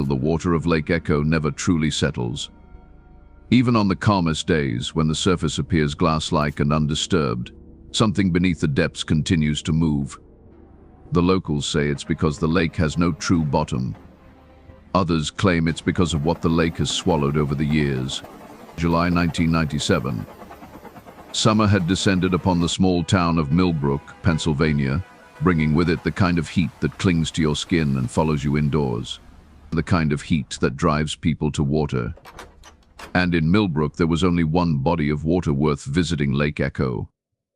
the water of Lake Echo never truly settles. Even on the calmest days, when the surface appears glass-like and undisturbed, something beneath the depths continues to move. The locals say it's because the lake has no true bottom. Others claim it's because of what the lake has swallowed over the years. July 1997. Summer had descended upon the small town of Millbrook, Pennsylvania, bringing with it the kind of heat that clings to your skin and follows you indoors. The kind of heat that drives people to water. And in Millbrook there was only one body of water worth visiting, Lake Echo.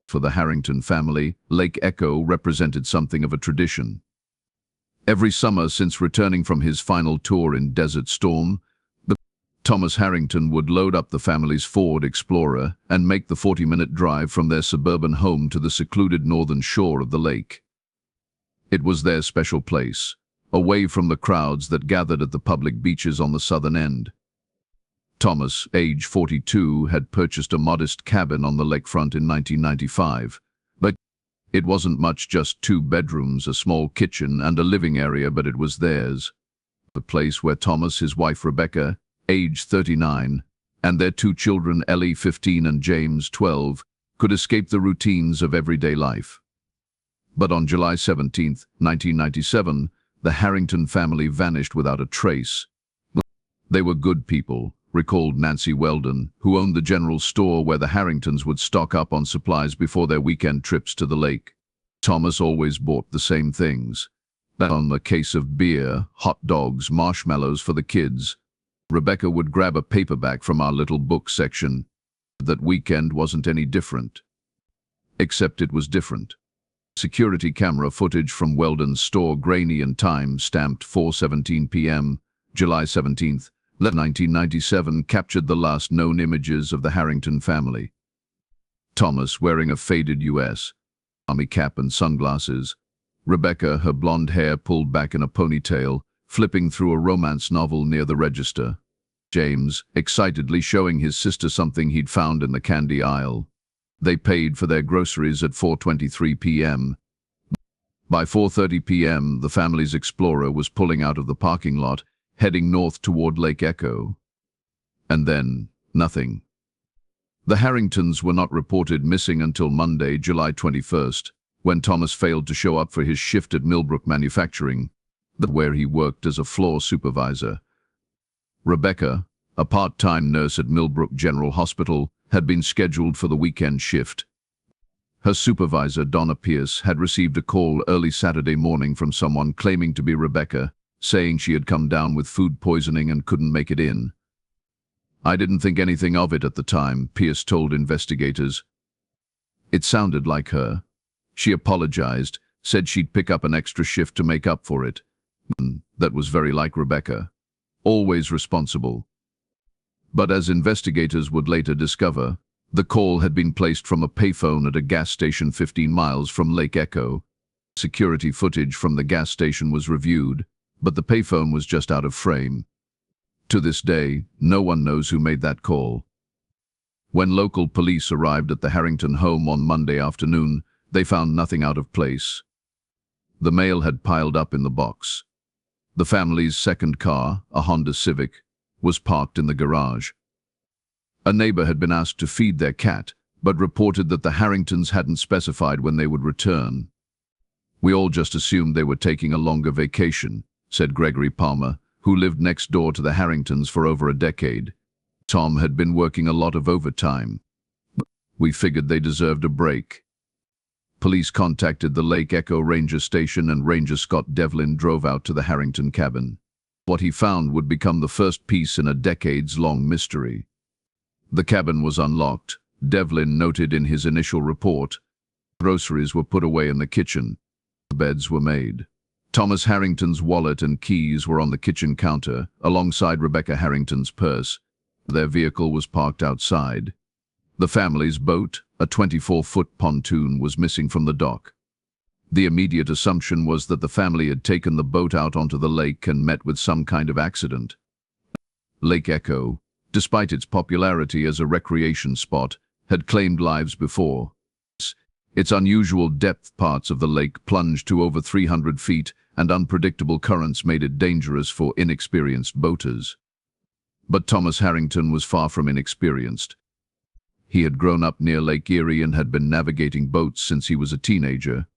For the Harrington family, Lake Echo represented something of a tradition. Every summer since returning from his final tour in Desert Storm, Thomas Harrington would load up the family's Ford Explorer and make the 40-minute drive from their suburban home to the secluded northern shore of the lake. It was their special place, away from the crowds that gathered at the public beaches on the southern end. Thomas, age 42, had purchased a modest cabin on the lakefront in 1995, but it wasn't much, just 2 bedrooms, a small kitchen, and a living area, but it was theirs. The place where Thomas, his wife Rebecca, age 39, and their 2 children, Ellie, 15, and James, 12, could escape the routines of everyday life. But on July 17, 1997, the Harrington family vanished without a trace. They were good people, recalled Nancy Weldon, who owned the general store where the Harringtons would stock up on supplies before their weekend trips to the lake. Thomas always bought the same things. On a case of beer, hot dogs, marshmallows for the kids. Rebecca would grab a paperback from our little book section. That weekend wasn't any different. Except it was different. Security camera footage from Weldon's store, grainy and time-stamped 4:17 p.m., July 17, 1997, captured the last known images of the Harrington family. Thomas wearing a faded U.S. Army cap and sunglasses. Rebecca, her blonde hair pulled back in a ponytail, flipping through a romance novel near the register. James, excitedly showing his sister something he'd found in the candy aisle. They paid for their groceries at 4:23 p.m. By 4:30 p.m., the family's Explorer was pulling out of the parking lot, heading north toward Lake Echo. And then, nothing. The Harringtons were not reported missing until Monday, July 21st, when Thomas failed to show up for his shift at Millbrook Manufacturing, where he worked as a floor supervisor. Rebecca, a part-time nurse at Millbrook General Hospital, had been scheduled for the weekend shift. Her supervisor, Donna Pierce, had received a call early Saturday morning from someone claiming to be Rebecca, saying she had come down with food poisoning and couldn't make it in. "I didn't think anything of it at the time," Pierce told investigators. "It sounded like her. She apologized, said she'd pick up an extra shift to make up for it. That was very like Rebecca. Always responsible." But as investigators would later discover, the call had been placed from a payphone at a gas station 15 miles from Lake Echo. Security footage from the gas station was reviewed, but the payphone was just out of frame. To this day, no one knows who made that call. When local police arrived at the Harrington home on Monday afternoon, they found nothing out of place. The mail had piled up in the box. The family's second car, a Honda Civic, was parked in the garage. A neighbor had been asked to feed their cat, but reported that the Harringtons hadn't specified when they would return. "We all just assumed they were taking a longer vacation," said Gregory Palmer, who lived next door to the Harringtons for over a decade. "Tom had been working a lot of overtime. We figured they deserved a break." Police contacted the Lake Echo Ranger Station, and Ranger Scott Devlin drove out to the Harrington cabin. What he found would become the first piece in a decades-long mystery. The cabin was unlocked, Devlin noted in his initial report. Groceries were put away in the kitchen. Beds were made. Thomas Harrington's wallet and keys were on the kitchen counter, alongside Rebecca Harrington's purse. Their vehicle was parked outside. The family's boat, a 24-foot pontoon, was missing from the dock. The immediate assumption was that the family had taken the boat out onto the lake and met with some kind of accident. Lake Echo, despite its popularity as a recreation spot, had claimed lives before. Its unusual depth parts of the lake plunged to over 300 feet and unpredictable currents made it dangerous for inexperienced boaters. But Thomas Harrington was far from inexperienced. He had grown up near Lake Erie and had been navigating boats since he was a teenager.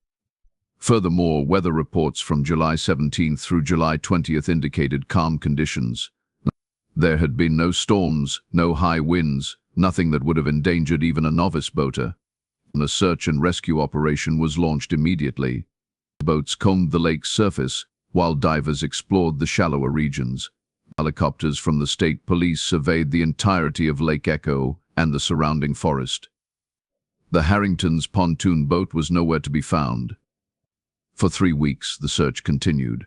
Furthermore, weather reports from July 17th through July 20th indicated calm conditions. There had been no storms, no high winds, nothing that would have endangered even a novice boater. A search and rescue operation was launched immediately. Boats combed the lake's surface, while divers explored the shallower regions. Helicopters from the state police surveyed the entirety of Lake Echo and the surrounding forest. The Harringtons' pontoon boat was nowhere to be found. For 3 weeks, the search continued.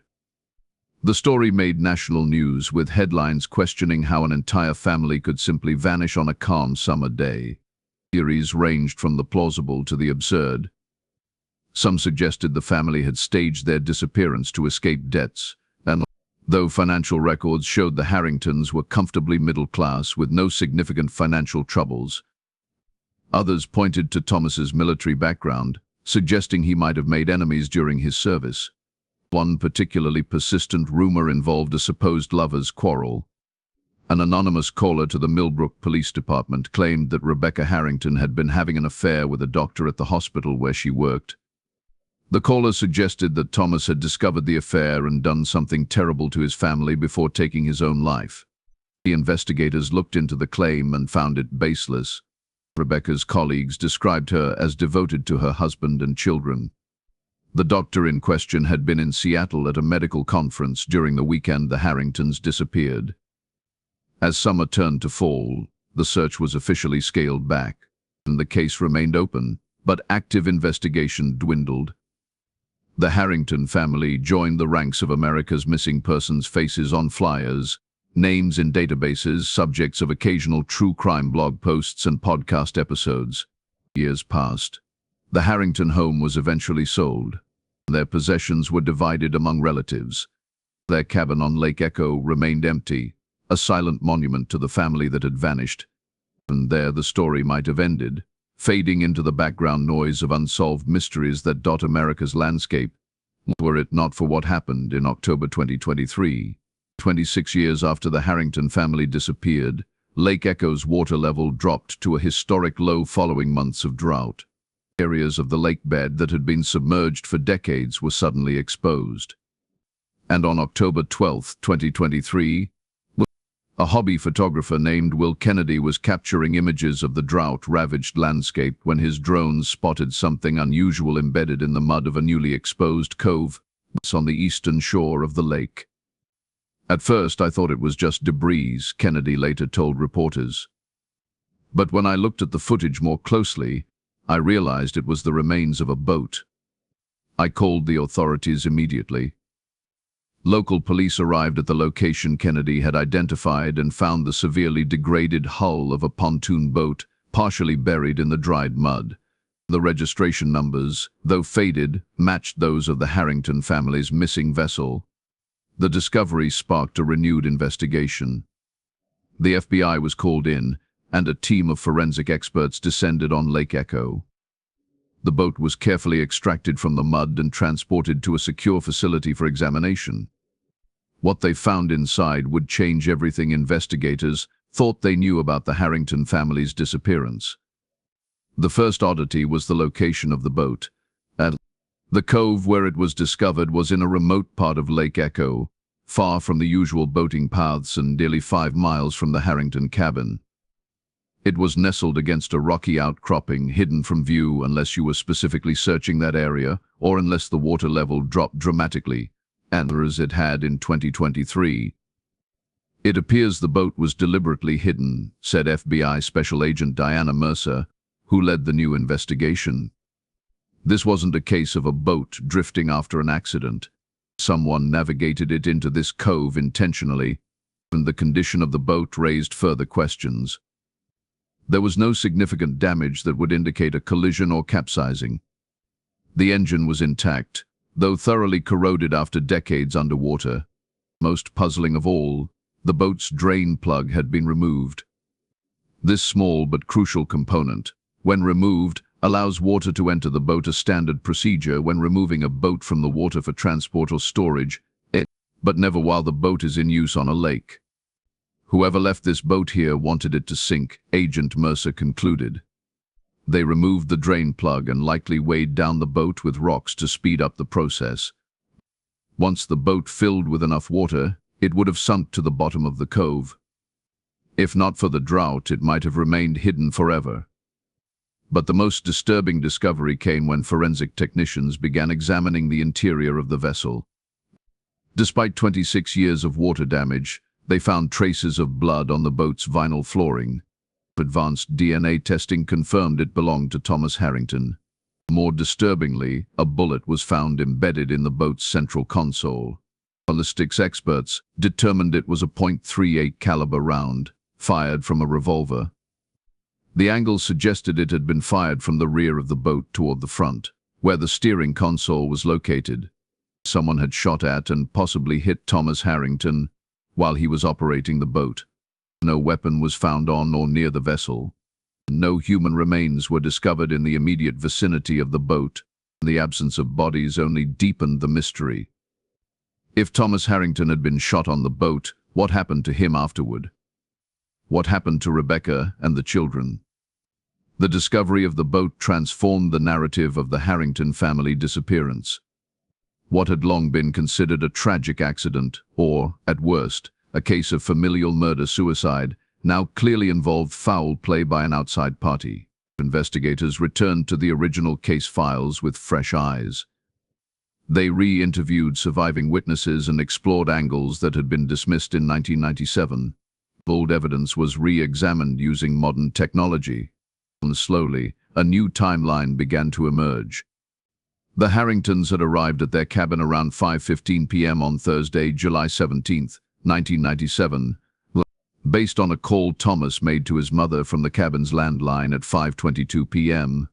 The story made national news, with headlines questioning how an entire family could simply vanish on a calm summer day. Theories ranged from the plausible to the absurd. Some suggested the family had staged their disappearance to escape debts, and though financial records showed the Harringtons were comfortably middle class with no significant financial troubles, others pointed to Thomas's military background, suggesting he might have made enemies during his service. One particularly persistent rumor involved a supposed lovers' quarrel. An anonymous caller to the Millbrook Police Department claimed that Rebecca Harrington had been having an affair with a doctor at the hospital where she worked. The caller suggested that Thomas had discovered the affair and done something terrible to his family before taking his own life. The investigators looked into the claim and found it baseless. Rebecca's colleagues described her as devoted to her husband and children. The doctor in question had been in Seattle at a medical conference during the weekend the Harringtons disappeared. As summer turned to fall, the search was officially scaled back, and the case remained open, but active investigation dwindled. The Harrington family joined the ranks of America's missing persons faces on flyers, names in databases, subjects of occasional true crime blog posts and podcast episodes. Years passed. The Harrington home was eventually sold. Their possessions were divided among relatives. Their cabin on Lake Echo remained empty, a silent monument to the family that had vanished. And there the story might have ended, fading into the background noise of unsolved mysteries that dot America's landscape, were it not for what happened in October 2023. 26 years after the Harrington family disappeared, Lake Echo's water level dropped to a historic low following months of drought. Areas of the lake bed that had been submerged for decades were suddenly exposed. And on October 12, 2023, a hobby photographer named Will Kennedy was capturing images of the drought-ravaged landscape when his drone spotted something unusual embedded in the mud of a newly exposed cove on the eastern shore of the lake. At first, I thought it was just debris, Kennedy later told reporters. But when I looked at the footage more closely, I realized it was the remains of a boat. I called the authorities immediately. Local police arrived at the location Kennedy had identified and found the severely degraded hull of a pontoon boat, partially buried in the dried mud. The registration numbers, though faded, matched those of the Harrington family's missing vessel. The discovery sparked a renewed investigation. The FBI was called in, and a team of forensic experts descended on Lake Echo. The boat was carefully extracted from the mud and transported to a secure facility for examination. What they found inside would change everything investigators thought they knew about the Harrington family's disappearance. The first oddity was the location of the boat. The cove where it was discovered was in a remote part of Lake Echo, far from the usual boating paths and nearly 5 miles from the Harrington cabin. It was nestled against a rocky outcropping, hidden from view unless you were specifically searching that area or unless the water level dropped dramatically, and as it had in 2023. It appears the boat was deliberately hidden, said FBI Special Agent Diana Mercer, who led the new investigation. This wasn't a case of a boat drifting after an accident. Someone navigated it into this cove intentionally, and the condition of the boat raised further questions. There was no significant damage that would indicate a collision or capsizing. The engine was intact, though thoroughly corroded after decades underwater. Most puzzling of all, the boat's drain plug had been removed. This small but crucial component, when removed, allows water to enter the boat, a standard procedure when removing a boat from the water for transport or storage, but never while the boat is in use on a lake. Whoever left this boat here wanted it to sink, Agent Mercer concluded. They removed the drain plug and likely weighed down the boat with rocks to speed up the process. Once the boat filled with enough water, it would have sunk to the bottom of the cove. If not for the drought, it might have remained hidden forever. But the most disturbing discovery came when forensic technicians began examining the interior of the vessel. Despite 26 years of water damage, they found traces of blood on the boat's vinyl flooring. Advanced DNA testing confirmed it belonged to Thomas Harrington. More disturbingly, a bullet was found embedded in the boat's central console. Ballistics experts determined it was a .38 caliber round, fired from a revolver. The angle suggested it had been fired from the rear of the boat toward the front, where the steering console was located. Someone had shot at and possibly hit Thomas Harrington while he was operating the boat. No weapon was found on or near the vessel. No human remains were discovered in the immediate vicinity of the boat. The absence of bodies only deepened the mystery. If Thomas Harrington had been shot on the boat, what happened to him afterward? What happened to Rebecca and the children? The discovery of the boat transformed the narrative of the Harrington family disappearance. What had long been considered a tragic accident, or, at worst, a case of familial murder-suicide, now clearly involved foul play by an outside party. Investigators returned to the original case files with fresh eyes. They re-interviewed surviving witnesses and explored angles that had been dismissed in 1997. Old evidence was re-examined using modern technology. And slowly, a new timeline began to emerge. The Harringtons had arrived at their cabin around 5:15 p.m. on Thursday, July 17, 1997, based on a call Thomas made to his mother from the cabin's landline at 5:22 p.m.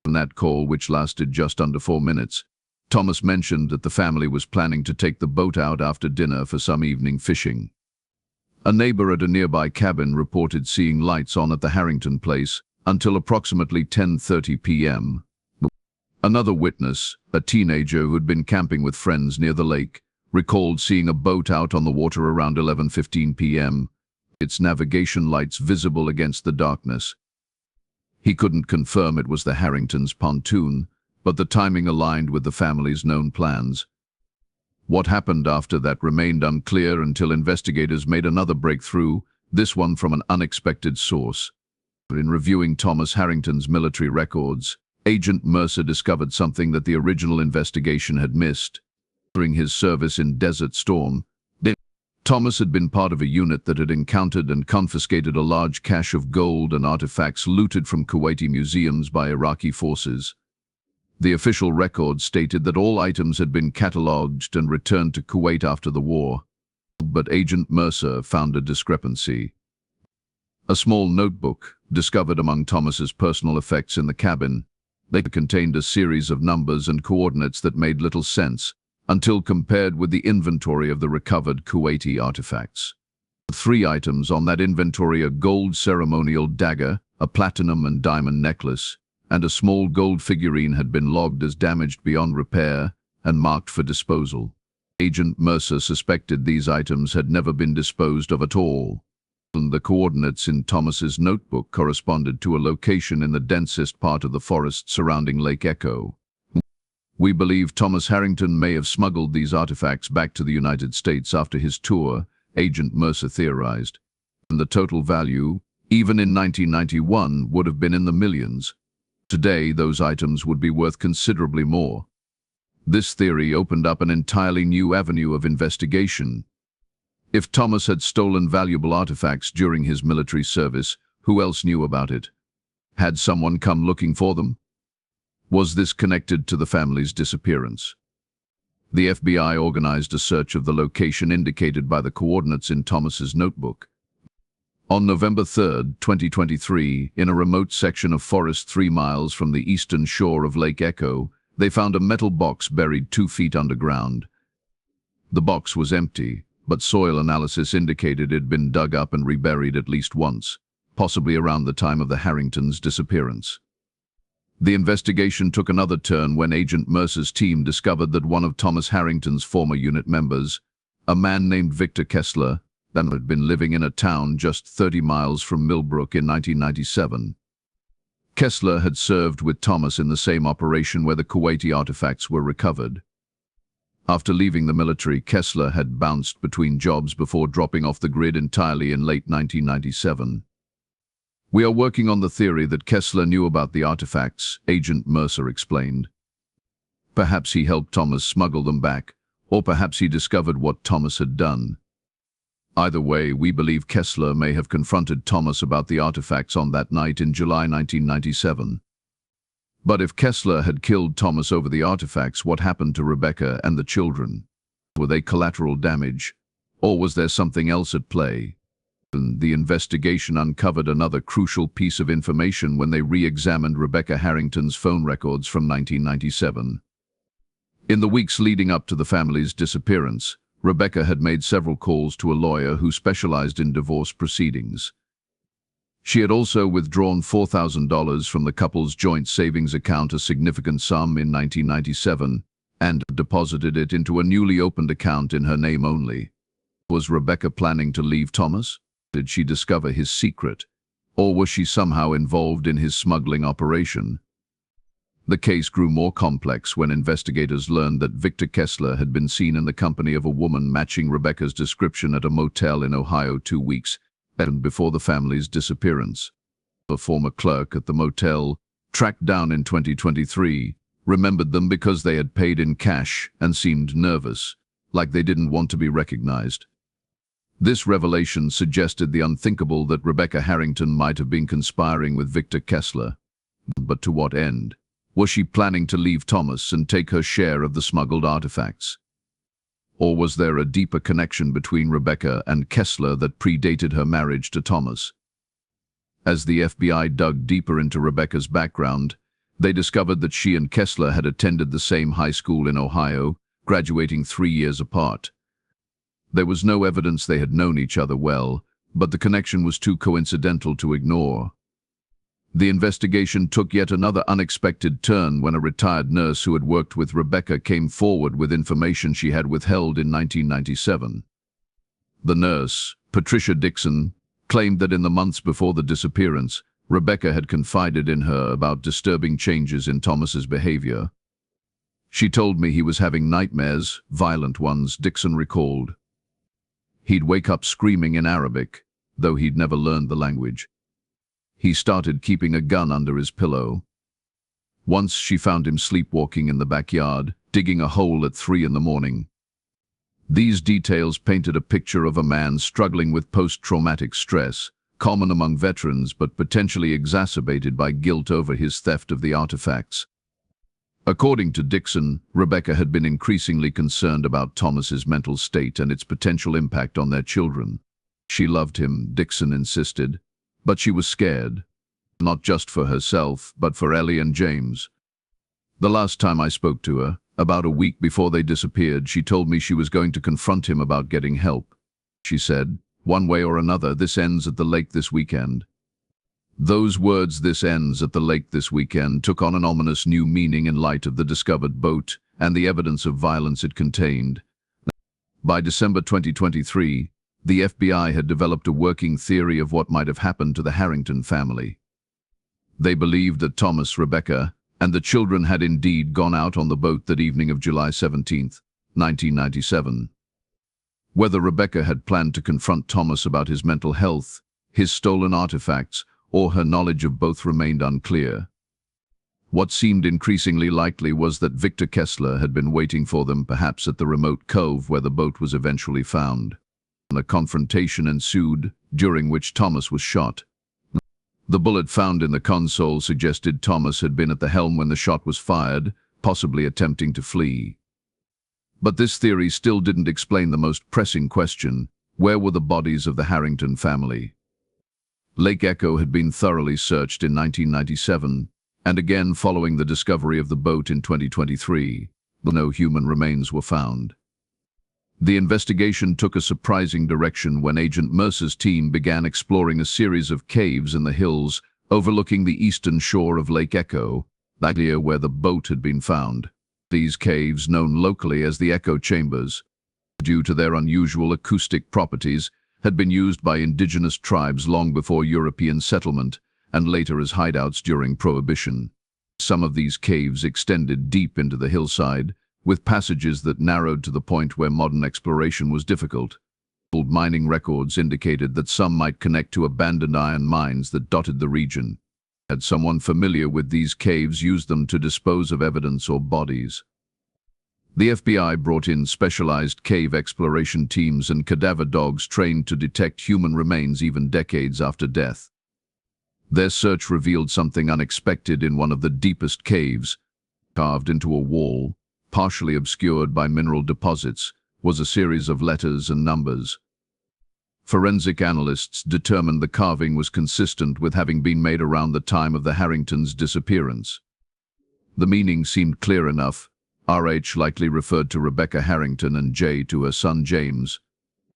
On that call, which lasted just under 4 minutes, Thomas mentioned that the family was planning to take the boat out after dinner for some evening fishing. A neighbor at a nearby cabin reported seeing lights on at the Harrington place until approximately 10:30 p.m. Another witness, a teenager who had been camping with friends near the lake, recalled seeing a boat out on the water around 11:15 p.m., its navigation lights visible against the darkness. He couldn't confirm it was the Harringtons' pontoon, but the timing aligned with the family's known plans. What happened after that remained unclear until investigators made another breakthrough, this one from an unexpected source. In reviewing Thomas Harrington's military records, Agent Mercer discovered something that the original investigation had missed. During his service in Desert Storm, Thomas had been part of a unit that had encountered and confiscated a large cache of gold and artifacts looted from Kuwaiti museums by Iraqi forces. The official record stated that all items had been catalogued and returned to Kuwait after the war, but Agent Mercer found a discrepancy. A small notebook, discovered among Thomas's personal effects in the cabin, they contained a series of numbers and coordinates that made little sense until compared with the inventory of the recovered Kuwaiti artifacts. 3 items on that inventory: a gold ceremonial dagger, a platinum and diamond necklace, and a small gold figurine had been logged as damaged beyond repair and marked for disposal. Agent Mercer suspected these items had never been disposed of at all. The coordinates in Thomas's notebook corresponded to a location in the densest part of the forest surrounding Lake Echo. We believe Thomas Harrington may have smuggled these artifacts back to the United States after his tour, Agent Mercer theorized. And the total value, even in 1991, would have been in the millions. Today, those items would be worth considerably more. This theory opened up an entirely new avenue of investigation. If Thomas had stolen valuable artifacts during his military service, who else knew about it? Had someone come looking for them? Was this connected to the family's disappearance? The FBI organized a search of the location indicated by the coordinates in Thomas's notebook. On November 3, 2023, in a remote section of forest 3 miles from the eastern shore of Lake Echo, they found a metal box buried 2 feet underground. The box was empty, but soil analysis indicated it had been dug up and reburied at least once, possibly around the time of the Harringtons' disappearance. The investigation took another turn when Agent Mercer's team discovered that one of Thomas Harrington's former unit members, a man named Victor Kessler, had been living in a town just 30 miles from Millbrook in 1997. Kessler had served with Thomas in the same operation where the Kuwaiti artifacts were recovered. After leaving the military, Kessler had bounced between jobs before dropping off the grid entirely in late 1997. "We are working on the theory that Kessler knew about the artifacts," Agent Mercer explained. "Perhaps he helped Thomas smuggle them back, or perhaps he discovered what Thomas had done. Either way, we believe Kessler may have confronted Thomas about the artifacts on that night in July 1997. But if Kessler had killed Thomas over the artifacts, what happened to Rebecca and the children? Were they collateral damage, or was there something else at play?" The investigation uncovered another crucial piece of information when they re-examined Rebecca Harrington's phone records from 1997. In the weeks leading up to the family's disappearance, Rebecca had made several calls to a lawyer who specialized in divorce proceedings. She had also withdrawn $4,000 from the couple's joint savings account, a significant sum, in 1997, and deposited it into a newly opened account in her name only. Was Rebecca planning to leave Thomas? Did she discover his secret? Or was she somehow involved in his smuggling operation? The case grew more complex when investigators learned that Victor Kessler had been seen in the company of a woman matching Rebecca's description at a motel in Ohio 2 weeks before the family's disappearance. A former clerk at the motel, tracked down in 2023, remembered them because they had paid in cash and seemed nervous, like they didn't want to be recognized. This revelation suggested the unthinkable that Rebecca Harrington might have been conspiring with Victor Kessler. But to what end? Was she planning to leave Thomas and take her share of the smuggled artifacts? Or was there a deeper connection between Rebecca and Kessler that predated her marriage to Thomas? As the FBI dug deeper into Rebecca's background, they discovered that she and Kessler had attended the same high school in Ohio, graduating 3 years apart. There was no evidence they had known each other well, but the connection was too coincidental to ignore. The investigation took yet another unexpected turn when a retired nurse who had worked with Rebecca came forward with information she had withheld in 1997. The nurse, Patricia Dixon, claimed that in the months before the disappearance, Rebecca had confided in her about disturbing changes in Thomas's behavior. "She told me he was having nightmares, violent ones," Dixon recalled. "He'd wake up screaming in Arabic, though he'd never learned the language. He started keeping a gun under his pillow. Once she found him sleepwalking in the backyard, digging a hole at 3 in the morning. These details painted a picture of a man struggling with post-traumatic stress, common among veterans but potentially exacerbated by guilt over his theft of the artifacts. According to Dixon, Rebecca had been increasingly concerned about Thomas's mental state and its potential impact on their children. She loved him, Dixon insisted, but she was scared, not just for herself, but for Ellie and James. "The last time I spoke to her, about a week before they disappeared, she told me she was going to confront him about getting help. She said, 'One way or another, this ends at the lake this weekend.'" Those words, "this ends at the lake this weekend," took on an ominous new meaning in light of the discovered boat and the evidence of violence it contained. By December 2023, the FBI had developed a working theory of what might have happened to the Harrington family. They believed that Thomas, Rebecca, and the children had indeed gone out on the boat that evening of July 17, 1997. Whether Rebecca had planned to confront Thomas about his mental health, his stolen artifacts, or her knowledge of both remained unclear. What seemed increasingly likely was that Victor Kessler had been waiting for them, perhaps at the remote cove where the boat was eventually found. A confrontation ensued, during which Thomas was shot. The bullet found in the console suggested Thomas had been at the helm when the shot was fired, possibly attempting to flee. But this theory still didn't explain the most pressing question: where were the bodies of the Harrington family? Lake Echo had been thoroughly searched in 1997, and again following the discovery of the boat in 2023, but no human remains were found. The investigation took a surprising direction when Agent Mercer's team began exploring a series of caves in the hills overlooking the eastern shore of Lake Echo, Idea where the boat had been found. These caves, known locally as the echo chambers, due to their unusual acoustic properties, had been used by indigenous tribes long before European settlement and later as hideouts during Prohibition. Some of these caves extended deep into the hillside, with passages that narrowed to the point where modern exploration was difficult. Old mining records indicated that some might connect to abandoned iron mines that dotted the region. Had someone familiar with these caves used them to dispose of evidence or bodies? The FBI brought in specialized cave exploration teams and cadaver dogs trained to detect human remains even decades after death. Their search revealed something unexpected in one of the deepest caves. Carved into a wall, partially obscured by mineral deposits, was a series of letters and numbers. Forensic analysts determined the carving was consistent with having been made around the time of the Harringtons' disappearance. The meaning seemed clear enough. RH likely referred to Rebecca Harrington and J to her son James.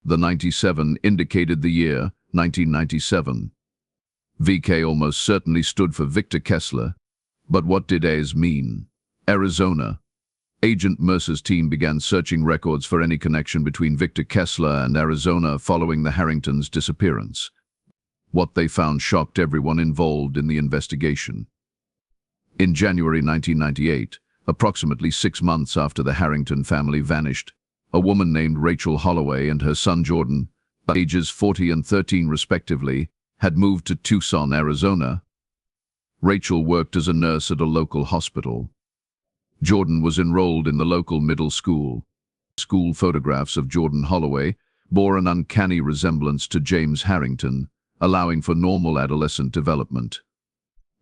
The 97 indicated the year, 1997. VK almost certainly stood for Victor Kessler. But what did AS mean? Arizona. Agent Mercer's team began searching records for any connection between Victor Kessler and Arizona following the Harringtons' disappearance. What they found shocked everyone involved in the investigation. In January 1998, approximately 6 months after the Harrington family vanished, a woman named Rachel Holloway and her son Jordan, ages 40 and 13 respectively, had moved to Tucson, Arizona. Rachel worked as a nurse at a local hospital. Jordan was enrolled in the local middle school. School photographs of Jordan Holloway bore an uncanny resemblance to James Harrington, allowing for normal adolescent development.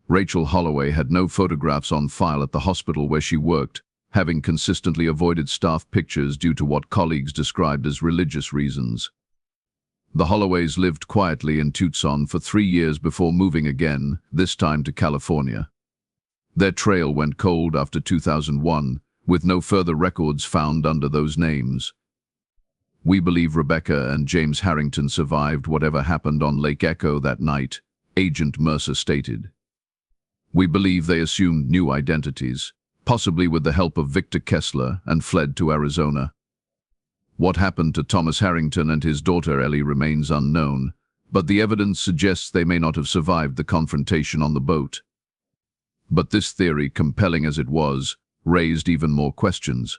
Rachel Holloway had no photographs on file at the hospital where she worked, having consistently avoided staff pictures due to what colleagues described as religious reasons. The Holloways lived quietly in Tucson for 3 years before moving again, this time to California. Their trail went cold after 2001, with no further records found under those names. We believe Rebecca and James Harrington survived whatever happened on Lake Echo that night, Agent Mercer stated. We believe they assumed new identities, possibly with the help of Victor Kessler, and fled to Arizona. What happened to Thomas Harrington and his daughter Ellie remains unknown, but the evidence suggests they may not have survived the confrontation on the boat. But this theory, compelling as it was, raised even more questions.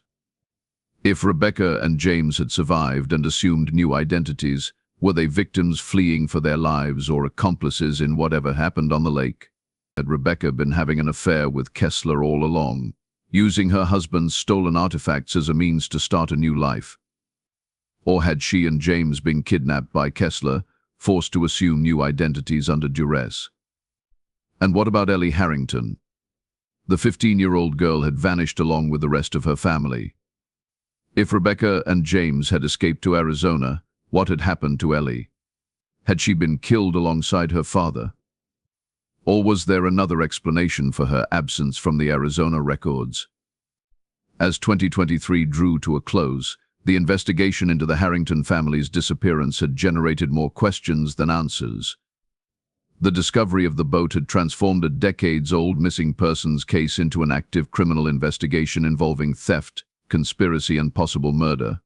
If Rebecca and James had survived and assumed new identities, were they victims fleeing for their lives or accomplices in whatever happened on the lake? Had Rebecca been having an affair with Kessler all along, using her husband's stolen artifacts as a means to start a new life? Or had she and James been kidnapped by Kessler, forced to assume new identities under duress? And what about Ellie Harrington? The 15-year-old girl had vanished along with the rest of her family. If Rebecca and James had escaped to Arizona, what had happened to Ellie? Had she been killed alongside her father? Or was there another explanation for her absence from the Arizona records? As 2023 drew to a close, the investigation into the Harrington family's disappearance had generated more questions than answers. The discovery of the boat had transformed a decades-old missing persons case into an active criminal investigation involving theft, conspiracy, and possible murder.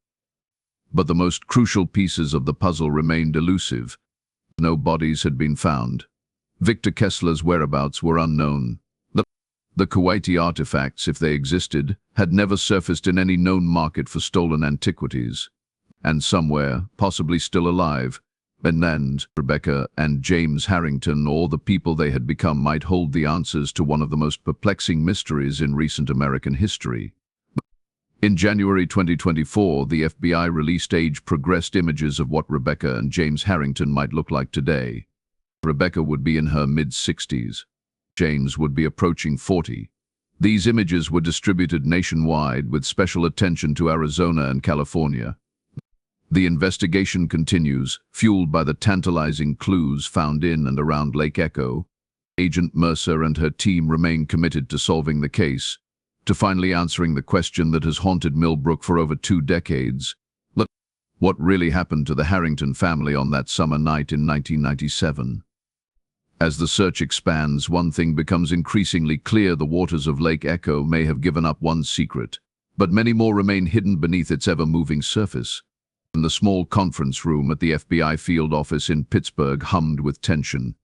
But the most crucial pieces of the puzzle remained elusive. No bodies had been found. Victor Kessler's whereabouts were unknown. The Kuwaiti artifacts, if they existed, had never surfaced in any known market for stolen antiquities. And somewhere, possibly still alive, and Rebecca and James Harrington, or the people they had become, might hold the answers to one of the most perplexing mysteries in recent American history. In January 2024, the FBI released age-progressed images of what Rebecca and James Harrington might look like today. Rebecca would be in her mid-60s. James would be approaching 40. These images were distributed nationwide with special attention to Arizona and California. The investigation continues, fueled by the tantalizing clues found in and around Lake Echo. Agent Mercer and her team remain committed to solving the case, to finally answering the question that has haunted Millbrook for over 2 decades. What really happened to the Harrington family on that summer night in 1997? As the search expands, one thing becomes increasingly clear: the waters of Lake Echo may have given up one secret, but many more remain hidden beneath its ever-moving surface. In the small conference room at the FBI field office in Pittsburgh hummed with tension.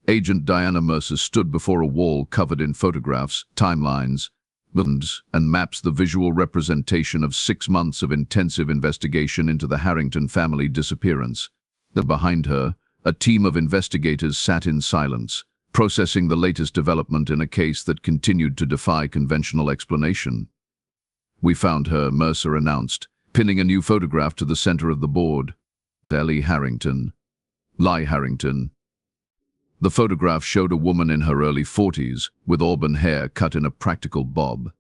Agent Diana Mercer stood before a wall covered in photographs, timelines, and maps, the visual representation of 6 months of intensive investigation into the Harrington family disappearance. Behind her, a team of investigators sat in silence, processing the latest development in a case that continued to defy conventional explanation. "We found her," Mercer announced, pinning a new photograph to the center of the board. Ellie Harrington. Lie Harrington. The photograph showed a woman in her early 40s, with auburn hair cut in a practical bob.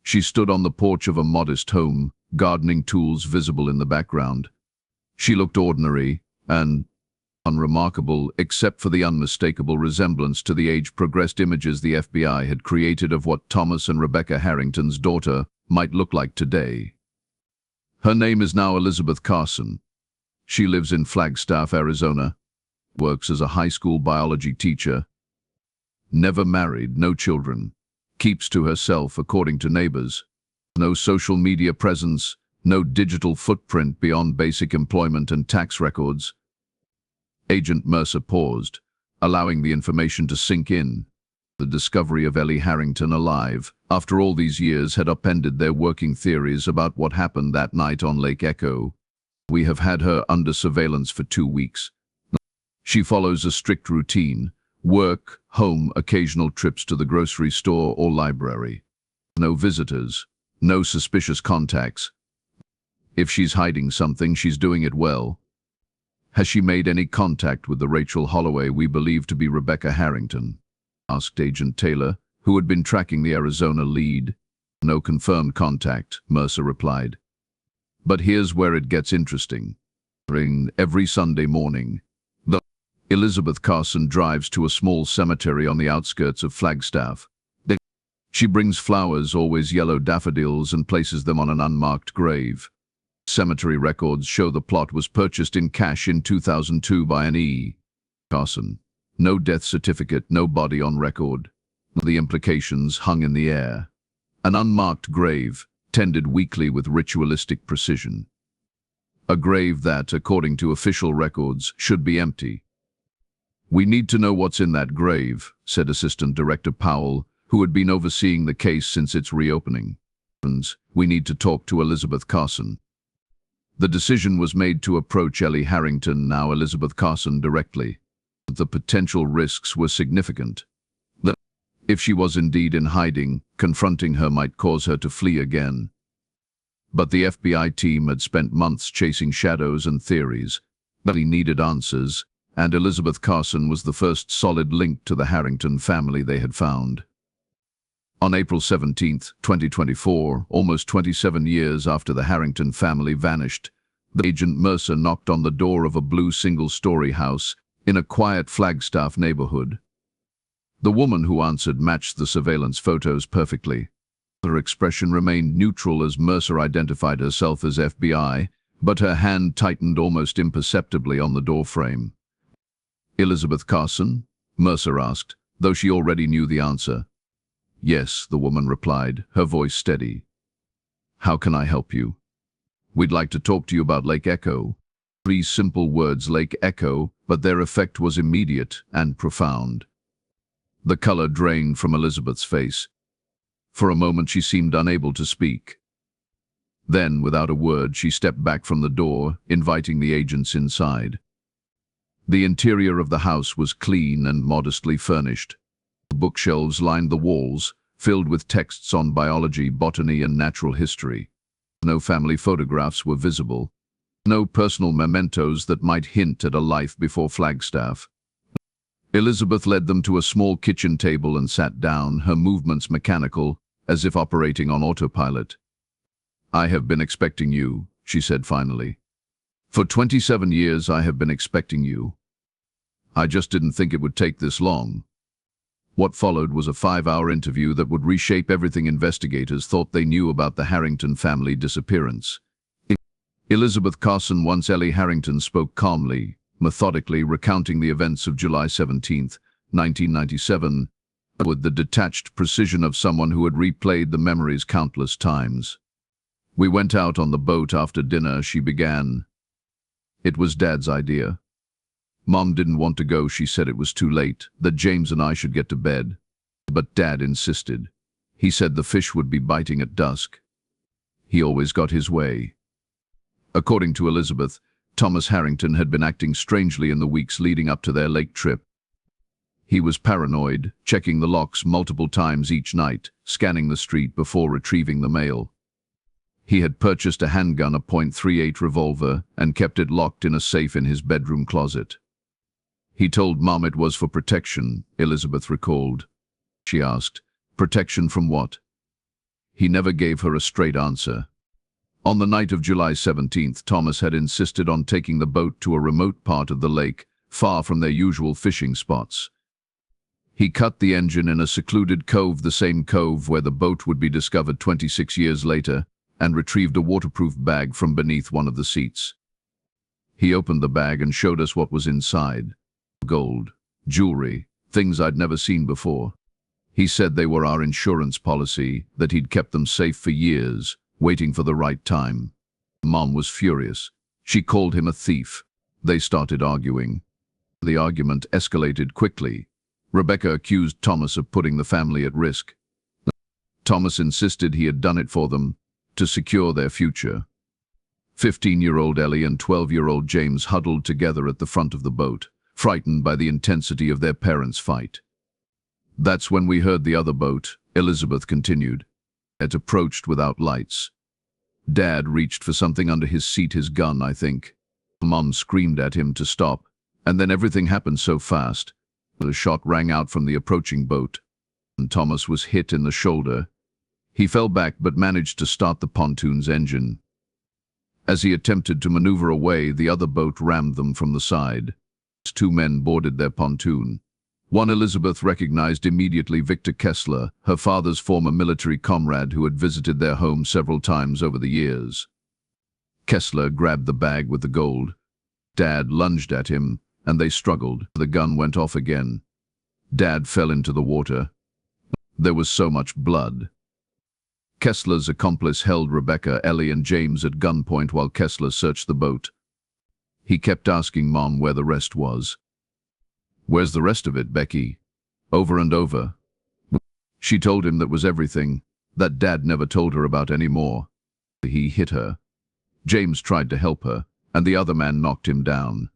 She stood on the porch of a modest home, gardening tools visible in the background. She looked ordinary and unremarkable, except for the unmistakable resemblance to the age-progressed images the FBI had created of what Thomas and Rebecca Harrington's daughter might look like today. Her name is now Elizabeth Carson. She lives in Flagstaff, Arizona, works as a high school biology teacher, never married, no children, keeps to herself according to neighbors, no social media presence, no digital footprint beyond basic employment and tax records. Agent Mercer paused, allowing the information to sink in. The discovery of Ellie Harrington alive, after all these years, had upended their working theories about what happened that night on Lake Echo. "We have had her under surveillance for 2 weeks. She follows a strict routine: work, home, occasional trips to the grocery store or library. No visitors, no suspicious contacts. If she's hiding something, she's doing it well." "Has she made any contact with the Rachel Holloway we believe to be Rebecca Harrington?" asked Agent Taylor, who had been tracking the Arizona lead. "No confirmed contact," Mercer replied. "But here's where it gets interesting. Every Sunday morning, Elizabeth Carson drives to a small cemetery on the outskirts of Flagstaff. She brings flowers, always yellow daffodils, and places them on an unmarked grave. Cemetery records show the plot was purchased in cash in 2002 by an E. Carson. No death certificate, no body on record. The implications hung in the air. An unmarked grave, tended weekly with ritualistic precision. A grave that, according to official records, should be empty. "We need to know what's in that grave," said Assistant Director Powell, who had been overseeing the case since its reopening. "We need to talk to Elizabeth Carson." The decision was made to approach Ellie Harrington, now Elizabeth Carson, directly. The potential risks were significant. If she was indeed in hiding, confronting her might cause her to flee again. But the FBI team had spent months chasing shadows and theories. They needed answers, and Elizabeth Carson was the first solid link to the Harrington family they had found. On April 17, 2024, almost 27 years after the Harrington family vanished, Agent Mercer knocked on the door of a blue single-story house in a quiet Flagstaff neighborhood. The woman who answered matched the surveillance photos perfectly. Her expression remained neutral as Mercer identified herself as FBI, but her hand tightened almost imperceptibly on the doorframe. "Elizabeth Carson?" Mercer asked, though she already knew the answer. "Yes," the woman replied, her voice steady. "How can I help you?" "We'd like to talk to you about Lake Echo." 3 simple words, Lake Echo, but their effect was immediate and profound. The color drained from Elizabeth's face. For a moment she seemed unable to speak. Then, without a word, she stepped back from the door, inviting the agents inside. The interior of the house was clean and modestly furnished. Bookshelves lined the walls, filled with texts on biology, botany, and natural history. No family photographs were visible. No personal mementos that might hint at a life before Flagstaff. Elizabeth led them to a small kitchen table and sat down, her movements mechanical, as if operating on autopilot. "I have been expecting you," she said finally. "For 27 years I have been expecting you. I just didn't think it would take this long." What followed was a 5-hour interview that would reshape everything investigators thought they knew about the Harrington family disappearance. Elizabeth Carson, once Ellie Harrington, spoke calmly, methodically recounting the events of July 17, 1997, with the detached precision of someone who had replayed the memories countless times. "We went out on the boat after dinner," she began. "It was Dad's idea. Mom didn't want to go. She said it was too late, that James and I should get to bed. But Dad insisted. He said the fish would be biting at dusk. He always got his way." According to Elizabeth, Thomas Harrington had been acting strangely in the weeks leading up to their lake trip. He was paranoid, checking the locks multiple times each night, scanning the street before retrieving the mail. He had purchased a handgun, a .38 revolver, and kept it locked in a safe in his bedroom closet. He told Mom it was for protection, Elizabeth recalled. She asked, "Protection from what?" He never gave her a straight answer. On the night of July 17th, Thomas had insisted on taking the boat to a remote part of the lake, far from their usual fishing spots. He cut the engine in a secluded cove, the same cove where the boat would be discovered 26 years later, and retrieved a waterproof bag from beneath one of the seats. He opened the bag and showed us what was inside. Gold, jewelry, things I'd never seen before. He said they were our insurance policy, that he'd kept them safe for years, waiting for the right time. Mom was furious. She called him a thief. They started arguing. The argument escalated quickly. Rebecca accused Thomas of putting the family at risk. Thomas insisted he had done it for them, to secure their future. 15-year-old Ellie and 12-year-old James huddled together at the front of the boat, frightened by the intensity of their parents' fight. "That's when we heard the other boat," Elizabeth continued. It approached without lights. Dad reached for something under his seat, his gun, I think. Mom screamed at him to stop, and then everything happened so fast. The shot rang out from the approaching boat, and Thomas was hit in the shoulder. He fell back but managed to start the pontoon's engine. As he attempted to maneuver away, the other boat rammed them from the side. 2 men boarded their pontoon. One Elizabeth recognized immediately, Victor Kessler, her father's former military comrade who had visited their home several times over the years. Kessler grabbed the bag with the gold. Dad lunged at him, and they struggled. The gun went off again. Dad fell into the water. There was so much blood. Kessler's accomplice held Rebecca, Ellie, and James at gunpoint while Kessler searched the boat. He kept asking Mom where the rest was. "Where's the rest of it, Becky?" Over and over. She told him that was everything, that Dad never told her about anymore. He hit her. James tried to help her, and the other man knocked him down.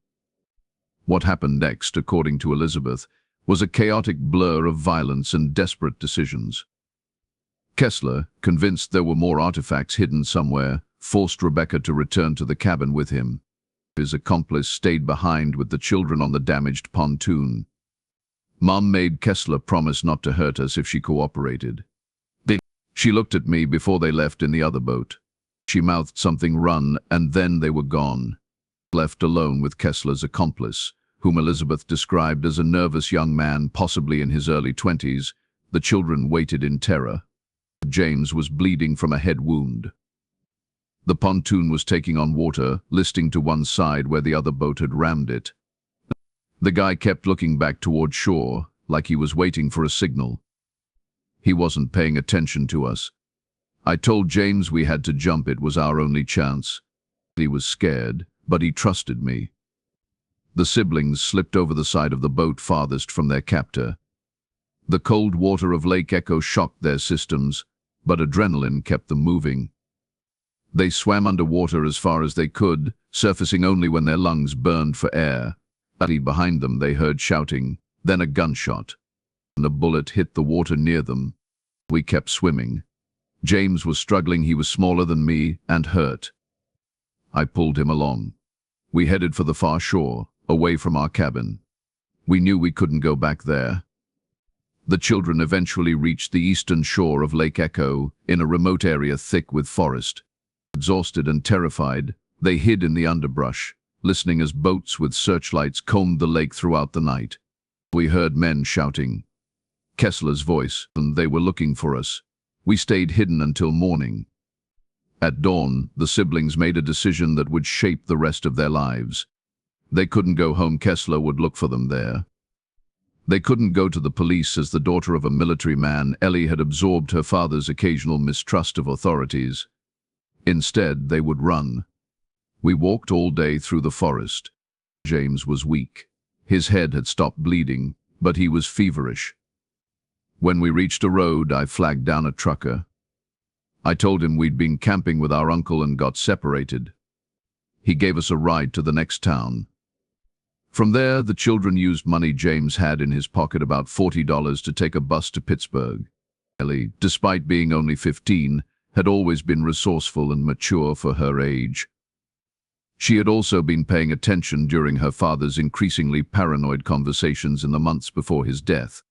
What happened next, according to Elizabeth, was a chaotic blur of violence and desperate decisions. Kessler, convinced there were more artifacts hidden somewhere, forced Rebecca to return to the cabin with him. His accomplice stayed behind with the children on the damaged pontoon. Mom made Kessler promise not to hurt us if she cooperated. She looked at me before they left in the other boat. She mouthed something, "Run," and then they were gone. Left alone with Kessler's accomplice, whom Elizabeth described as a nervous young man, possibly in his early 20s, the children waited in terror. James was bleeding from a head wound. The pontoon was taking on water, listing to one side where the other boat had rammed it. The guy kept looking back toward shore, like he was waiting for a signal. He wasn't paying attention to us. I told James we had to jump, it was our only chance. He was scared, but he trusted me. The siblings slipped over the side of the boat farthest from their captor. The cold water of Lake Echo shocked their systems, but adrenaline kept them moving. They swam underwater as far as they could, surfacing only when their lungs burned for air. Behind them they heard shouting, then a gunshot, and a bullet hit the water near them. We kept swimming. James was struggling, he was smaller than me and hurt. I pulled him along. We headed for the far shore, away from our cabin. We knew we couldn't go back there. The children eventually reached the eastern shore of Lake Echo, in a remote area thick with forest. Exhausted and terrified, they hid in the underbrush, listening as boats with searchlights combed the lake throughout the night. We heard men shouting. Kessler's voice, and they were looking for us. We stayed hidden until morning. At dawn, the siblings made a decision that would shape the rest of their lives. They couldn't go home. Kessler would look for them there. They couldn't go to the police as the daughter of a military man. Ellie had absorbed her father's occasional mistrust of authorities. Instead, they would run. We walked all day through the forest. James was weak. His head had stopped bleeding, but he was feverish. When we reached a road, I flagged down a trucker. I told him we'd been camping with our uncle and got separated. He gave us a ride to the next town. From there, the children used money James had in his pocket, about $40, to take a bus to Pittsburgh. Ellie, despite being only 15, had always been resourceful and mature for her age. She had also been paying attention during her father's increasingly paranoid conversations in the months before his death.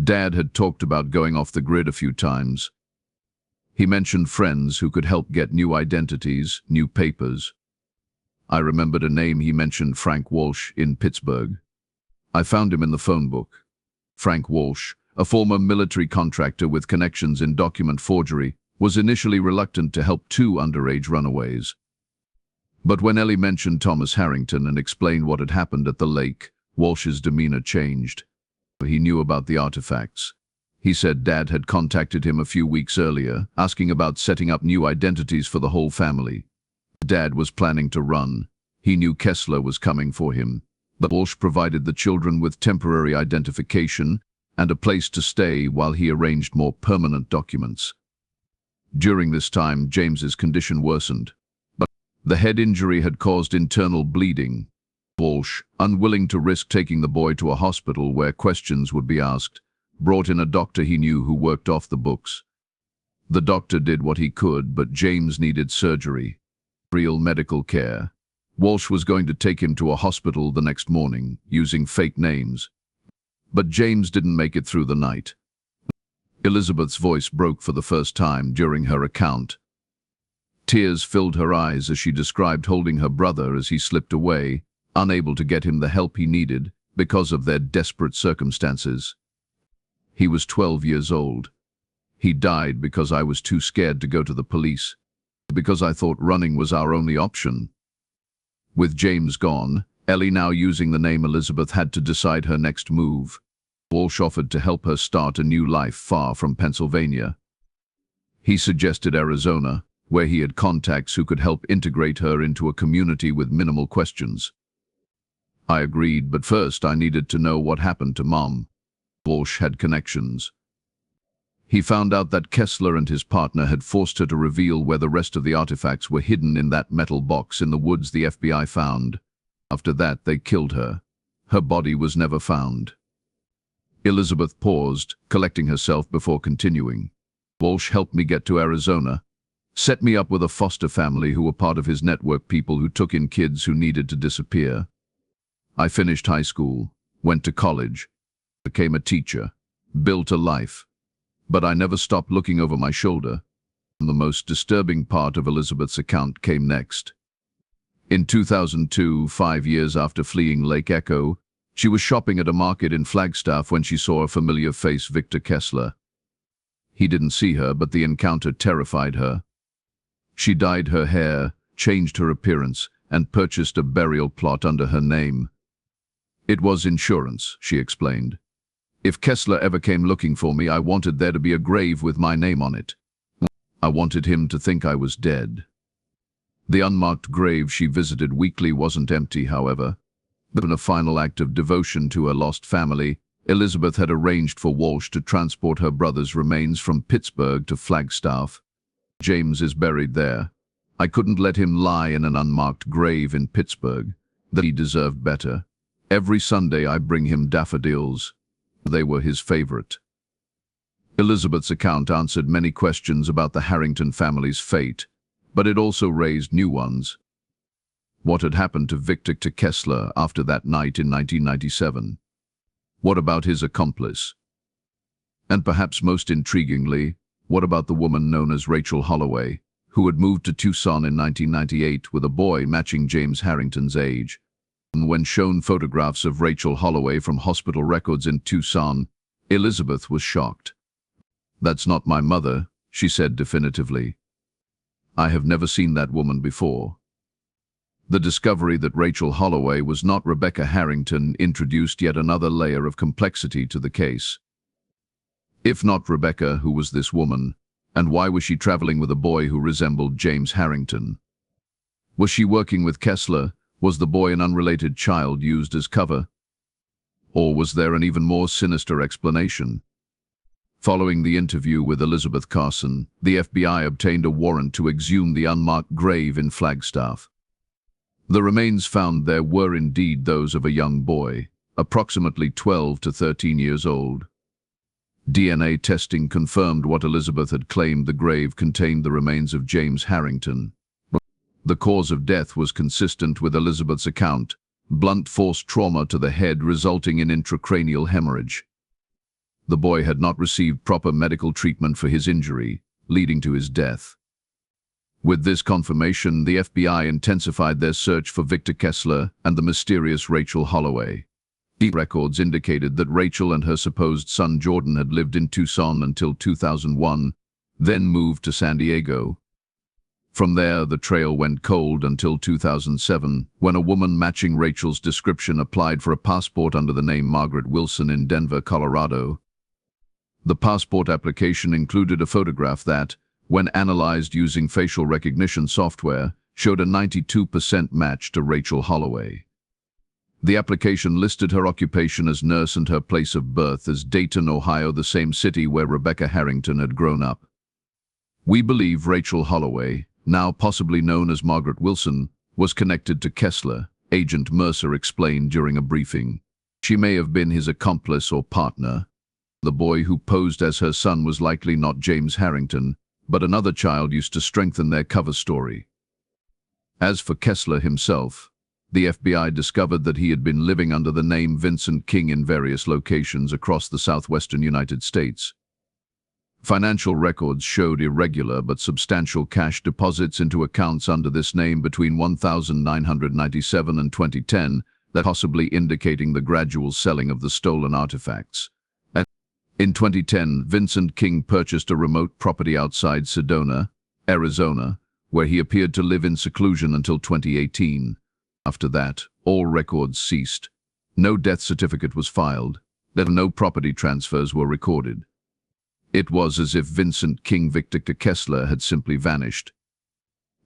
Dad had talked about going off the grid a few times. He mentioned friends who could help get new identities, new papers. I remembered a name he mentioned: Frank Walsh in Pittsburgh. I found him in the phone book. Frank Walsh, a former military contractor with connections in document forgery, was initially reluctant to help 2 underage runaways. But when Ellie mentioned Thomas Harrington and explained what had happened at the lake, Walsh's demeanor changed. He knew about the artifacts. He said Dad had contacted him a few weeks earlier, asking about setting up new identities for the whole family. Dad was planning to run. He knew Kessler was coming for him. But Walsh provided the children with temporary identification and a place to stay while he arranged more permanent documents. During this time, James's condition worsened. But the head injury had caused internal bleeding. Walsh, unwilling to risk taking the boy to a hospital where questions would be asked, brought in a doctor he knew who worked off the books. The doctor did what he could, but James needed surgery. Real medical care. Walsh was going to take him to a hospital the next morning, using fake names. But James didn't make it through the night. Elizabeth's voice broke for the first time during her account. Tears filled her eyes as she described holding her brother as he slipped away, unable to get him the help he needed because of their desperate circumstances. He was 12 years old. He died because I was too scared to go to the police, because I thought running was our only option. With James gone, Ellie now using the name Elizabeth had to decide her next move. Walsh offered to help her start a new life far from Pennsylvania. He suggested Arizona, where he had contacts who could help integrate her into a community with minimal questions. I agreed, but first I needed to know what happened to Mom. Walsh had connections. He found out that Kessler and his partner had forced her to reveal where the rest of the artifacts were hidden in that metal box in the woods the FBI found. After that, they killed her. Her body was never found. Elizabeth paused, collecting herself before continuing. Walsh helped me get to Arizona, set me up with a foster family who were part of his network, people who took in kids who needed to disappear. I finished high school, went to college, became a teacher, built a life. But I never stopped looking over my shoulder. The most disturbing part of Elizabeth's account came next. In 2002, 5 years after fleeing Lake Echo, she was shopping at a market in Flagstaff when she saw a familiar face, Victor Kessler. He didn't see her, but the encounter terrified her. She dyed her hair, changed her appearance, and purchased a burial plot under her name. It was insurance, she explained. If Kessler ever came looking for me, I wanted there to be a grave with my name on it. I wanted him to think I was dead. The unmarked grave she visited weekly wasn't empty, however. But in a final act of devotion to her lost family, Elizabeth had arranged for Walsh to transport her brother's remains from Pittsburgh to Flagstaff. James is buried there. I couldn't let him lie in an unmarked grave in Pittsburgh. That he deserved better. Every Sunday I bring him daffodils. They were his favorite. Elizabeth's account answered many questions about the Harrington family's fate, but it also raised new ones. What had happened to Victor Kessler after that night in 1997? What about his accomplice? And perhaps most intriguingly, what about the woman known as Rachel Holloway, who had moved to Tucson in 1998 with a boy matching James Harrington's age? When shown photographs of Rachel Holloway from hospital records in Tucson, Elizabeth was shocked. "That's not my mother," she said definitively. "I have never seen that woman before." The discovery that Rachel Holloway was not Rebecca Harrington introduced yet another layer of complexity to the case. If not Rebecca, who was this woman? And why was she traveling with a boy who resembled James Harrington? Was she working with Kessler? Was the boy an unrelated child used as cover? Or was there an even more sinister explanation? Following the interview with Elizabeth Carson, the FBI obtained a warrant to exhume the unmarked grave in Flagstaff. The remains found there were indeed those of a young boy, approximately 12 to 13 years old. DNA testing confirmed what Elizabeth had claimed: the grave contained the remains of James Harrington. The cause of death was consistent with Elizabeth's account: blunt force trauma to the head resulting in intracranial hemorrhage. The boy had not received proper medical treatment for his injury, leading to his death. With this confirmation, the FBI intensified their search for Victor Kessler and the mysterious Rachel Holloway. Records indicated that Rachel and her supposed son Jordan had lived in Tucson until 2001, then moved to San Diego. From there, the trail went cold until 2007, when a woman matching Rachel's description applied for a passport under the name Margaret Wilson in Denver, Colorado. The passport application included a photograph that, when analyzed using facial recognition software, showed a 92% match to Rachel Holloway. The application listed her occupation as nurse and her place of birth as Dayton, Ohio, the same city where Rebecca Harrington had grown up. We believe Rachel Holloway, now possibly known as Margaret Wilson, was connected to Kessler, Agent Mercer explained during a briefing. She may have been his accomplice or partner. The boy who posed as her son was likely not James Harrington, but another child used to strengthen their cover story. As for Kessler himself, the FBI discovered that he had been living under the name Vincent King in various locations across the southwestern United States. Financial records showed irregular but substantial cash deposits into accounts under this name between 1997 and 2010, that possibly indicating the gradual selling of the stolen artifacts. In 2010, Vincent King purchased a remote property outside Sedona, Arizona, where he appeared to live in seclusion until 2018. After that, all records ceased. No death certificate was filed, and no property transfers were recorded. It was as if Vincent King Victor Kessler had simply vanished.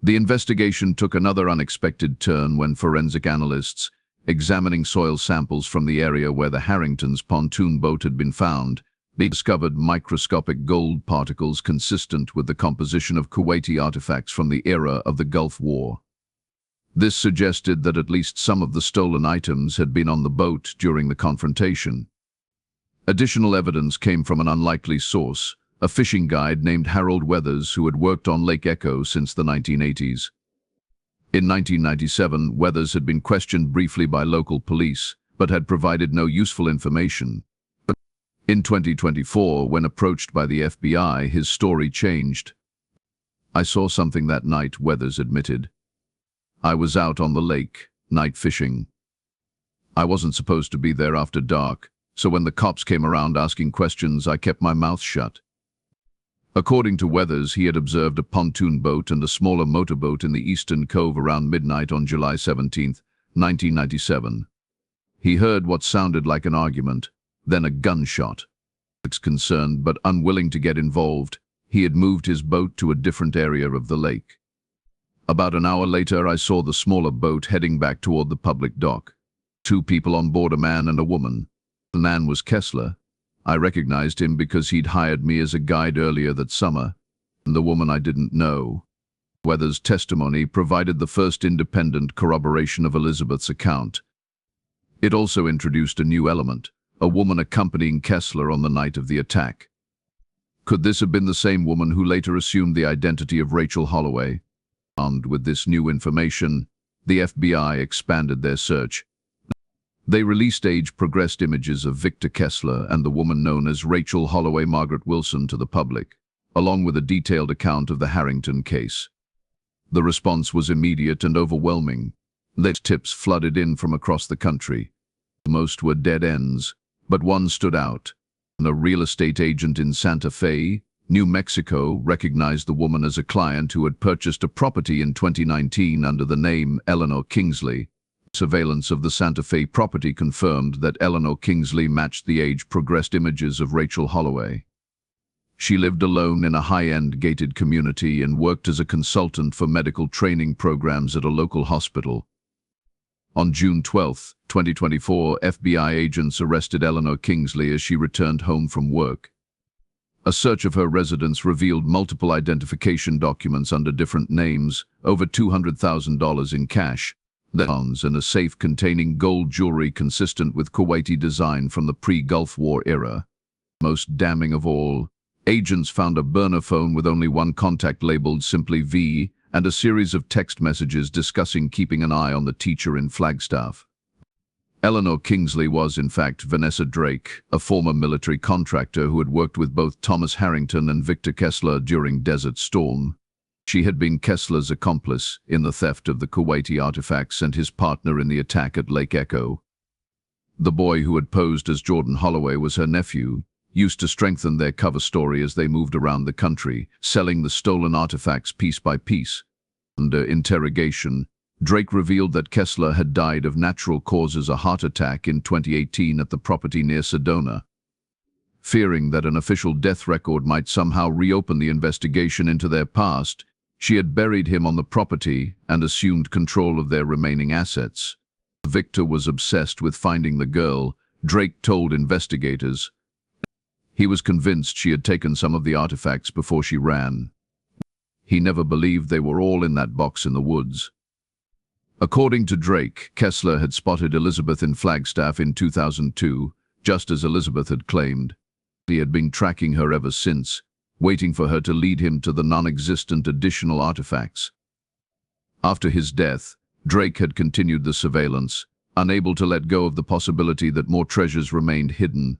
The investigation took another unexpected turn when forensic analysts, examining soil samples from the area where the Harringtons' pontoon boat had been found, they discovered microscopic gold particles consistent with the composition of Kuwaiti artifacts from the era of the Gulf War. This suggested that at least some of the stolen items had been on the boat during the confrontation. Additional evidence came from an unlikely source, a fishing guide named Harold Weathers who had worked on Lake Echo since the 1980s. In 1997, Weathers had been questioned briefly by local police, but had provided no useful information. In 2024, when approached by the FBI, his story changed. "I saw something that night," Weathers admitted. "I was out on the lake, night fishing. I wasn't supposed to be there after dark, so when the cops came around asking questions, I kept my mouth shut." According to Weathers, he had observed a pontoon boat and a smaller motorboat in the Eastern Cove around midnight on July 17, 1997. He heard what sounded like an argument, then a gunshot. Concerned but unwilling to get involved, he had moved his boat to a different area of the lake. About an hour later, I saw the smaller boat heading back toward the public dock. 2 people on board, a man and a woman. The man was Kessler. I recognized him because he'd hired me as a guide earlier that summer. And the woman I didn't know. Weathers' testimony provided the first independent corroboration of Elizabeth's account. It also introduced a new element, a woman accompanying Kessler on the night of the attack. Could this have been the same woman who later assumed the identity of Rachel Holloway? Armed with this new information, the FBI expanded their search. They released age-progressed images of Victor Kessler and the woman known as Rachel Holloway Margaret Wilson to the public, along with a detailed account of the Harrington case. The response was immediate and overwhelming. Late tips flooded in from across the country. Most were dead ends, but one stood out. A real estate agent in Santa Fe, New Mexico recognized the woman as a client who had purchased a property in 2019 under the name Eleanor Kingsley. Surveillance of the Santa Fe property confirmed that Eleanor Kingsley matched the age-progressed images of Rachel Holloway. She lived alone in a high-end gated community and worked as a consultant for medical training programs at a local hospital. On June 12, 2024, FBI agents arrested Eleanor Kingsley as she returned home from work. A search of her residence revealed multiple identification documents under different names, over $200,000 in cash, and a safe containing gold jewelry consistent with Kuwaiti design from the pre-Gulf War era. Most damning of all, agents found a burner phone with only one contact labeled simply V and a series of text messages discussing keeping an eye on the teacher in Flagstaff. Eleanor Kingsley was, in fact, Vanessa Drake, a former military contractor who had worked with both Thomas Harrington and Victor Kessler during Desert Storm. She had been Kessler's accomplice in the theft of the Kuwaiti artifacts and his partner in the attack at Lake Echo. The boy who had posed as Jordan Holloway was her nephew, used to strengthen their cover story as they moved around the country, selling the stolen artifacts piece by piece. Under interrogation, Drake revealed that Kessler had died of natural causes, a heart attack, in 2018 at the property near Sedona. Fearing that an official death record might somehow reopen the investigation into their past, she had buried him on the property and assumed control of their remaining assets. Victor was obsessed with finding the girl, Drake told investigators. He was convinced she had taken some of the artifacts before she ran. He never believed they were all in that box in the woods. According to Drake, Kessler had spotted Elizabeth in Flagstaff in 2002, just as Elizabeth had claimed. He had been tracking her ever since, waiting for her to lead him to the non-existent additional artifacts. After his death, Drake had continued the surveillance, unable to let go of the possibility that more treasures remained hidden.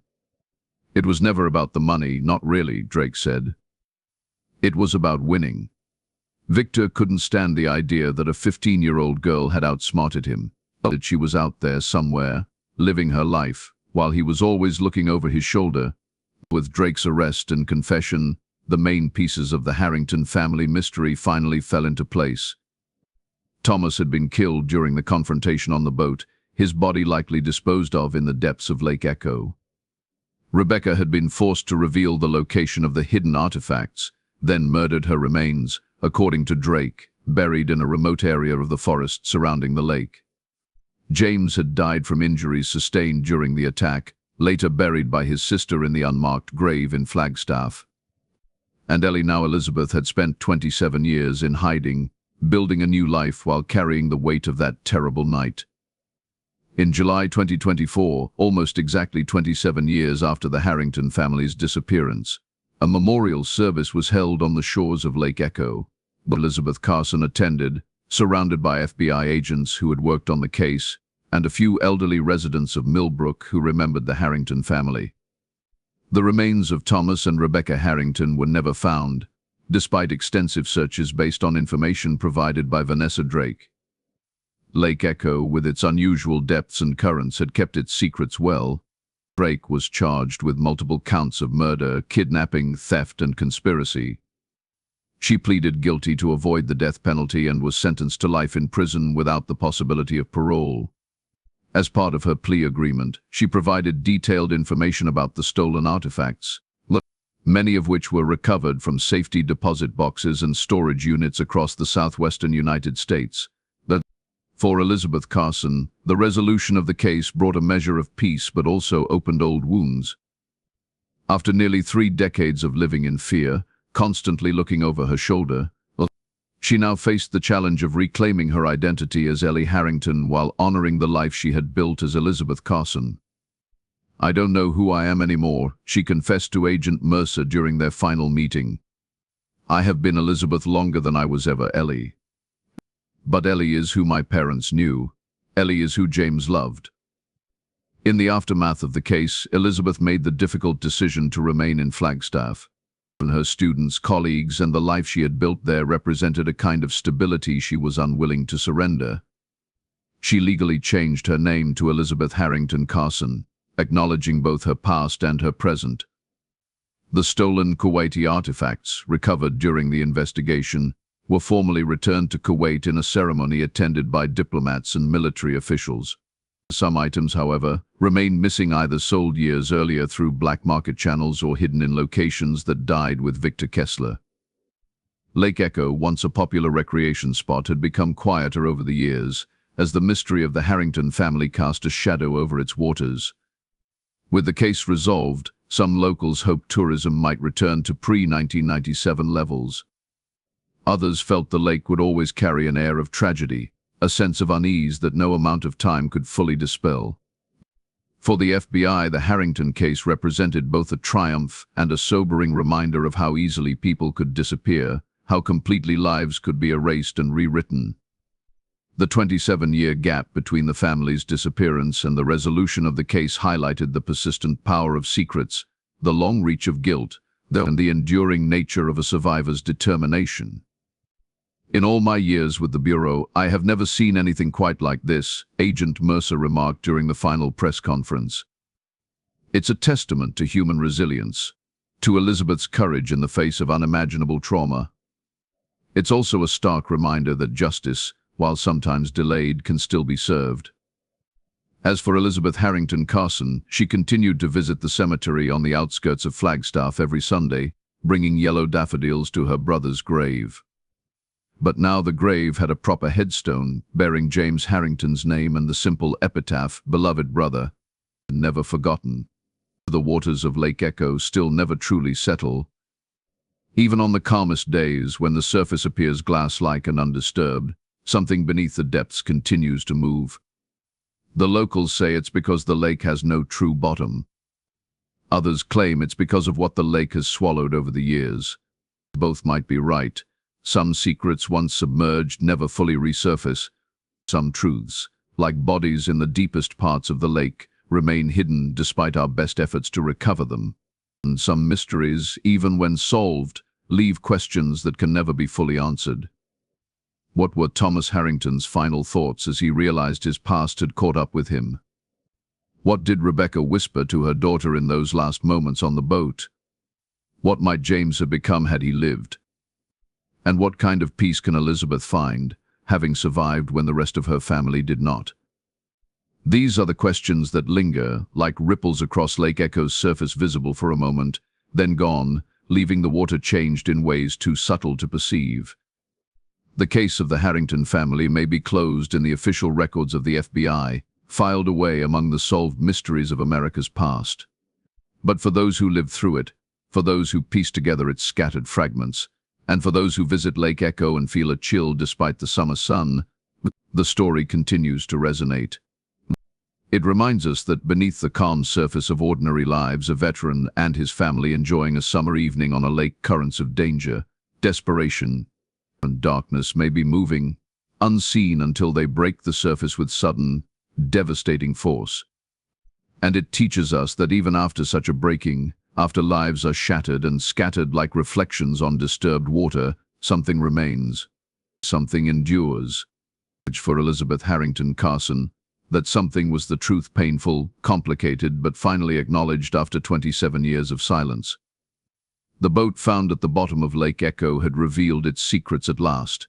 It was never about the money, not really, Drake said. It was about winning. Victor couldn't stand the idea that a 15-year-old girl had outsmarted him, that she was out there somewhere, living her life, while he was always looking over his shoulder. With Drake's arrest and confession, the main pieces of the Harrington family mystery finally fell into place. Thomas had been killed during the confrontation on the boat, his body likely disposed of in the depths of Lake Echo. Rebecca had been forced to reveal the location of the hidden artifacts, then murdered her remains, according to Drake, buried in a remote area of the forest surrounding the lake. James had died from injuries sustained during the attack, later buried by his sister in the unmarked grave in Flagstaff. And Ellie, now Elizabeth, had spent 27 years in hiding, building a new life while carrying the weight of that terrible night. In July 2024, almost exactly 27 years after the Harrington family's disappearance, a memorial service was held on the shores of Lake Echo. Elizabeth Carson attended, surrounded by FBI agents who had worked on the case, and a few elderly residents of Millbrook who remembered the Harrington family. The remains of Thomas and Rebecca Harrington were never found, despite extensive searches based on information provided by Vanessa Drake. Lake Echo, with its unusual depths and currents, had kept its secrets well. Drake was charged with multiple counts of murder, kidnapping, theft, and conspiracy. She pleaded guilty to avoid the death penalty and was sentenced to life in prison without the possibility of parole. As part of her plea agreement, she provided detailed information about the stolen artifacts, many of which were recovered from safety deposit boxes and storage units across the southwestern United States. For Elizabeth Carson, the resolution of the case brought a measure of peace but also opened old wounds. After nearly 3 decades of living in fear, constantly looking over her shoulder, she now faced the challenge of reclaiming her identity as Ellie Harrington while honoring the life she had built as Elizabeth Carson. "I don't know who I am anymore," she confessed to Agent Mercer during their final meeting. "I have been Elizabeth longer than I was ever Ellie. But Ellie is who my parents knew. Ellie is who James loved." In the aftermath of the case, Elizabeth made the difficult decision to remain in Flagstaff. Her students, colleagues, and the life she had built there represented a kind of stability she was unwilling to surrender. She legally changed her name to Elizabeth Harrington Carson, acknowledging both her past and her present. The stolen Kuwaiti artifacts, recovered during the investigation, were formally returned to Kuwait in a ceremony attended by diplomats and military officials. Some items, however, remained missing, either sold years earlier through black market channels or hidden in locations that died with Victor Kessler. Lake Echo, once a popular recreation spot, had become quieter over the years, as the mystery of the Harrington family cast a shadow over its waters. With the case resolved, some locals hoped tourism might return to pre-1997 levels. Others felt the lake would always carry an air of tragedy, a sense of unease that no amount of time could fully dispel. For the FBI, the Harrington case represented both a triumph and a sobering reminder of how easily people could disappear, how completely lives could be erased and rewritten. The 27-year gap between the family's disappearance and the resolution of the case highlighted the persistent power of secrets, the long reach of guilt, and the enduring nature of a survivor's determination. "In all my years with the Bureau, I have never seen anything quite like this," Agent Mercer remarked during the final press conference. "It's a testament to human resilience, to Elizabeth's courage in the face of unimaginable trauma. It's also a stark reminder that justice, while sometimes delayed, can still be served." As for Elizabeth Harrington Carson, she continued to visit the cemetery on the outskirts of Flagstaff every Sunday, bringing yellow daffodils to her brother's grave. But now the grave had a proper headstone, bearing James Harrington's name and the simple epitaph, "Beloved brother, never forgotten." The waters of Lake Echo still never truly settle. Even on the calmest days, when the surface appears glass-like and undisturbed, something beneath the depths continues to move. The locals say it's because the lake has no true bottom. Others claim it's because of what the lake has swallowed over the years. Both might be right. Some secrets once submerged never fully resurface. Some truths, like bodies in the deepest parts of the lake, remain hidden despite our best efforts to recover them. And some mysteries, even when solved, leave questions that can never be fully answered. What were Thomas Harrington's final thoughts as he realized his past had caught up with him? What did Rebecca whisper to her daughter in those last moments on the boat? What might James have become had he lived? And what kind of peace can Elizabeth find, having survived when the rest of her family did not? These are the questions that linger, like ripples across Lake Echo's surface, visible for a moment, then gone, leaving the water changed in ways too subtle to perceive. The case of the Harrington family may be closed in the official records of the FBI, filed away among the solved mysteries of America's past. But for those who lived through it, for those who piece together its scattered fragments, and for those who visit Lake Echo and feel a chill despite the summer sun, the story continues to resonate. It reminds us that beneath the calm surface of ordinary lives, a veteran and his family enjoying a summer evening on a lake, currents of danger, desperation, and darkness may be moving, unseen until they break the surface with sudden, devastating force. And it teaches us that even after such a breaking, after lives are shattered and scattered like reflections on disturbed water, something remains, something endures. For Elizabeth Harrington Carson, that something was the truth, painful, complicated, but finally acknowledged after 27 years of silence. The boat found at the bottom of Lake Echo had revealed its secrets at last.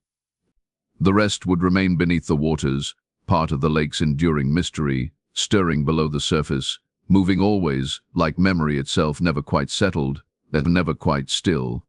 The rest would remain beneath the waters, part of the lake's enduring mystery, stirring below the surface, moving always, like memory itself, never quite settled, and never quite still.